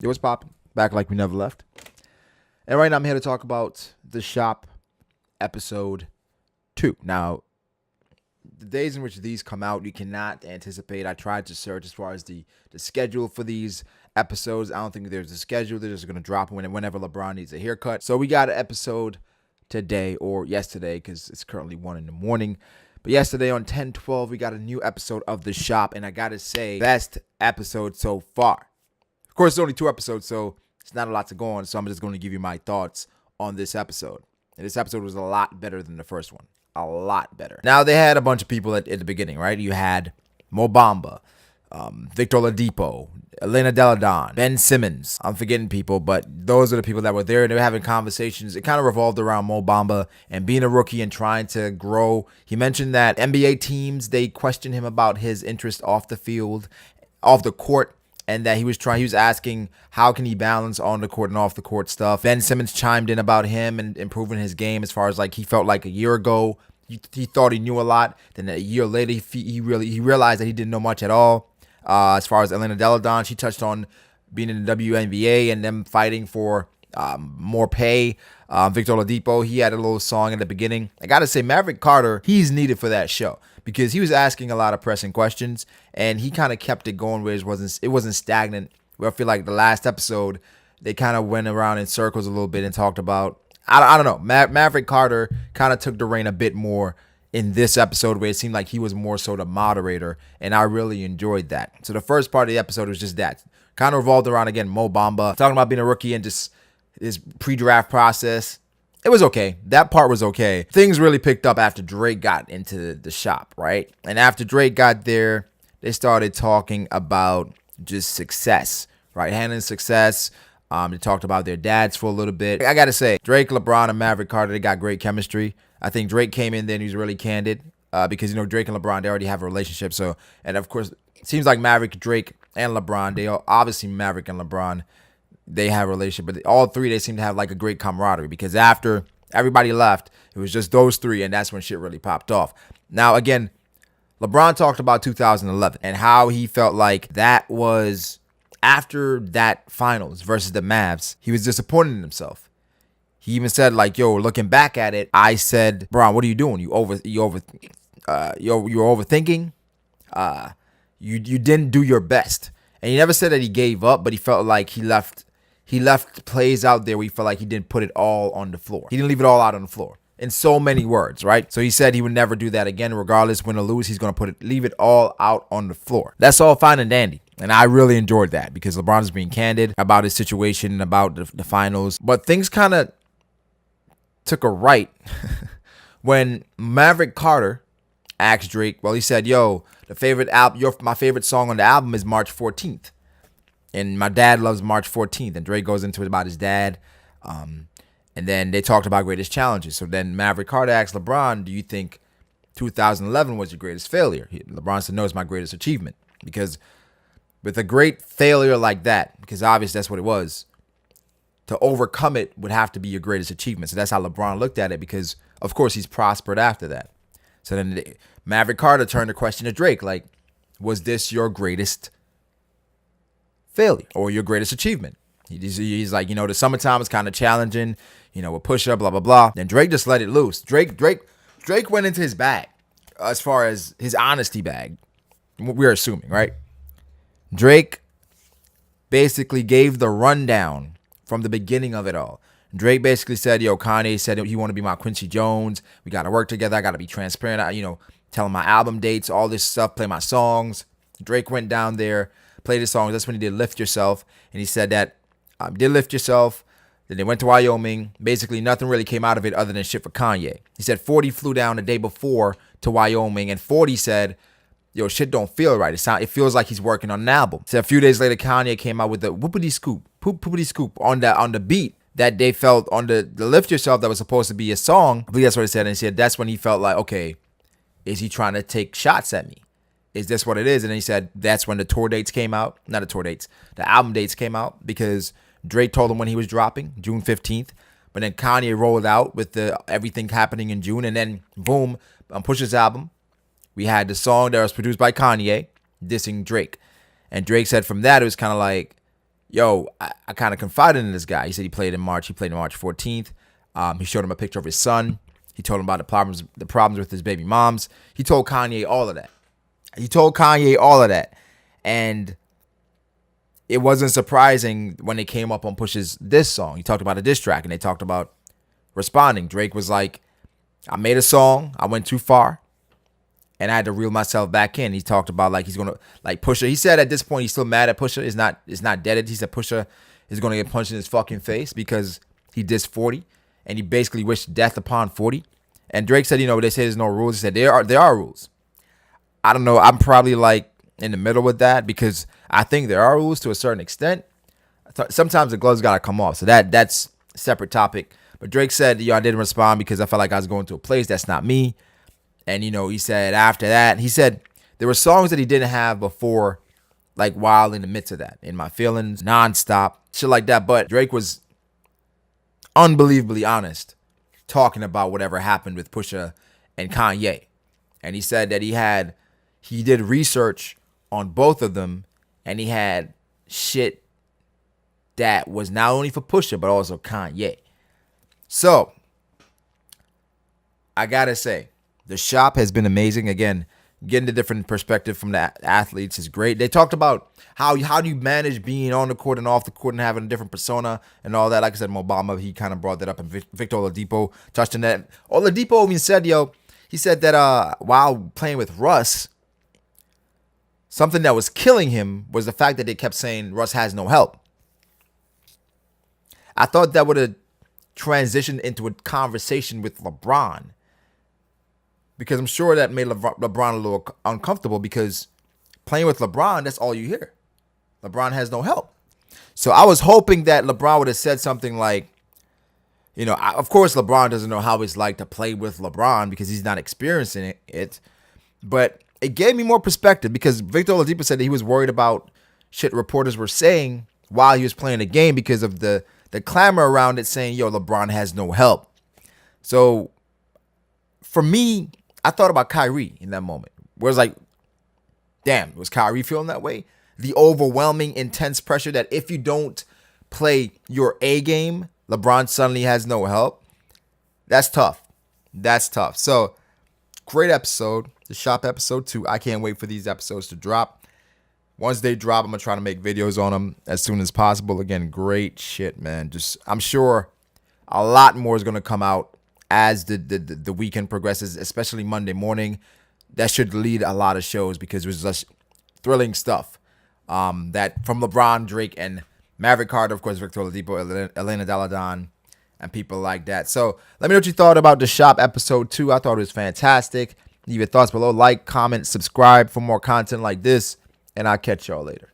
It was popping. Back like we never left. And right now I'm here to talk about The Shop episode 2. Now, the days in which these come out, you cannot anticipate. I tried to search as far as the schedule for these episodes. I don't think there's a schedule. They're just going to drop whenever LeBron needs a haircut. So we got an episode today or yesterday because it's currently 1 in the morning. But yesterday on 10/12, we got a new episode of The Shop. And I got to say, best episode so far. Of course, it's only 2 episodes, so it's not a lot to go on. So I'm just going to give you my thoughts on this episode. And this episode was a lot better than the first one. A lot better. Now, they had a bunch of people at the beginning, right? You had Mo Bamba, Victor Oladipo, Elena Deladon, Ben Simmons. I'm forgetting people, but those are the people that were there. They were having conversations. It kind of revolved around Mo Bamba and being a rookie and trying to grow. He mentioned that NBA teams, they questioned him about his interest off the field, off the court, and that he was asking how can he balance on the court and off the court stuff. Ben Simmons chimed in about him and improving his game as far as like he felt like a year ago he thought he knew a lot. Then a year later he realized that he didn't know much at all. As far as Elena Deladon, she touched on being in the WNBA and them fighting for more pay. Victor Oladipo, he had a little song in the beginning. I gotta say, Maverick Carter, he's needed for that show because he was asking a lot of pressing questions and he kind of kept it going where it wasn't stagnant. Where I feel like the last episode they kind of went around in circles a little bit and talked about. I don't know. Maverick Carter kind of took the reign a bit more in this episode where it seemed like he was more so the moderator, and I really enjoyed that. So the first part of the episode was just that. Kind of revolved around, again, Mo Bamba, talking about being a rookie and just his pre-draft process. It was okay. That part was okay. Things really picked up after Drake got into the shop, right? And after Drake got there, they started talking about just success, right? Handling success. They talked about their dads for a little bit. I got to say, Drake, LeBron, and Maverick Carter, they got great chemistry. I think Drake came in there and he was really candid because, Drake and LeBron, they already have a relationship. So, and of course, it seems like Maverick, Drake, and LeBron, they all, obviously Maverick and LeBron, they have a relationship. But all three, they seem to have like a great camaraderie because after everybody left, it was just those three, and that's when shit really popped off. Now, again, LeBron talked about 2011 and how he felt like that was after that finals versus the Mavs, he was disappointed in himself. He even said, like, yo, looking back at it, I said, Bron, what are you doing? You're overthinking. You didn't do your best. And he never said that he gave up, but he felt like he left plays out there where he felt like he didn't put it all on the floor. He didn't leave it all out on the floor. In so many words, right? So he said he would never do that again, regardless, win or lose. He's going to leave it all out on the floor. That's all fine and dandy. And I really enjoyed that because LeBron is being candid about his situation and about the finals. But things kind of took a right when Maverick Carter asked Drake. Well, he said, "Yo, my favorite song on the album is March 14th, and my dad loves March 14th." And Drake goes into it about his dad, and then they talked about greatest challenges. So then Maverick Carter asked LeBron, "Do you think 2011 was your greatest failure?" LeBron said, "No, it's my greatest achievement because with a great failure like that, because obviously that's what it was." To overcome it would have to be your greatest achievement. So that's how LeBron looked at it because, of course, he's prospered after that. So then Maverick Carter turned the question to Drake, like, was this your greatest failure or your greatest achievement? He's like, the summertime was kind of challenging, with Pusha, blah, blah, blah. Then Drake just let it loose. Drake went into his bag as far as his honesty bag. We're assuming, right? Drake basically gave the rundown from the beginning of it all. Drake basically said, yo, Kanye said he want to be my Quincy Jones. We got to work together. I got to be transparent. Tell him my album dates, all this stuff, play my songs. Drake went down there, played his songs. That's when he did Lift Yourself. And he said that did Lift Yourself. Then they went to Wyoming. Basically, nothing really came out of it other than shit for Kanye. He said 40 flew down the day before to Wyoming. And 40 said, yo, shit don't feel right. It feels like he's working on an album. So a few days later, Kanye came out with the whoopity scoop on the beat that they felt on the Lift Yourself that was supposed to be a song. I believe that's what he said. And he said that's when he felt like, okay, is he trying to take shots at me? Is this what it is? And then he said that's when the tour dates came out. Not the tour dates. The album dates came out because Drake told him when he was dropping, June 15th. But then Kanye rolled out with everything happening in June. And then, boom, on Pusha's album, we had the song that was produced by Kanye dissing Drake. And Drake said from that, it was kind of like, yo, I kind of confided in this guy. He said he played in March. He played in March 14th. He showed him a picture of his son. He told him about the problems with his baby moms. He told Kanye all of that. And it wasn't surprising when they came up on Push's diss song. He talked about a diss track, and they talked about responding. Drake was like, I made a song. I went too far, and I had to reel myself back in. He talked about like he's gonna like Pusha. He said at this point he's still mad at Pusha. Is not deaded. He said Pusha is gonna get punched in his fucking face because he dissed 40, and he basically wished death upon 40. And Drake said, they say there's no rules. He said there are rules. I don't know. I'm probably like in the middle with that because I think there are rules to a certain extent. Sometimes the gloves gotta come off. So that's a separate topic. But Drake said, I didn't respond because I felt like I was going to a place that's not me. And, he said after that, he said there were songs that he didn't have before, like while in the midst of that. In My Feelings, Nonstop, shit like that. But Drake was unbelievably honest talking about whatever happened with Pusha and Kanye. And he said that he did research on both of them, and he had shit that was not only for Pusha, but also Kanye. So, I gotta say, the shop has been amazing. Again, getting the different perspective from the athletes is great. They talked about how do you manage being on the court and off the court and having a different persona and all that. Like I said, Obama, he kind of brought that up, and Victor Oladipo touched on that. Oladipo even said, he said that while playing with Russ, something that was killing him was the fact that they kept saying Russ has no help. I thought that would have transitioned into a conversation with LeBron, because I'm sure that made LeBron a little uncomfortable, because playing with LeBron, that's all you hear. LeBron has no help. So I was hoping that LeBron would have said something like, of course LeBron doesn't know how it's like to play with LeBron because he's not experiencing it. But it gave me more perspective, because Victor Oladipo said that he was worried about shit reporters were saying while he was playing the game because of the clamor around it saying, LeBron has no help. So for me, I thought about Kyrie in that moment, where it's like, damn, was Kyrie feeling that way? The overwhelming, intense pressure that if you don't play your A game, LeBron suddenly has no help. That's tough. So, great episode. The Shop episode 2. I can't wait for these episodes to drop. Once they drop, I'm going to try to make videos on them as soon as possible. Again, great shit, man. I'm sure a lot more is going to come out as the weekend progresses, especially Monday morning. That should lead a lot of shows, because it was just thrilling stuff. That from LeBron, Drake, and Maverick Carter, of course, Victor Oladipo, Elena Daladon, and people like that. So let me know what you thought about the Shop episode 2. I thought it was fantastic. Leave your thoughts below. Like, comment, subscribe for more content like this, and I'll catch y'all later.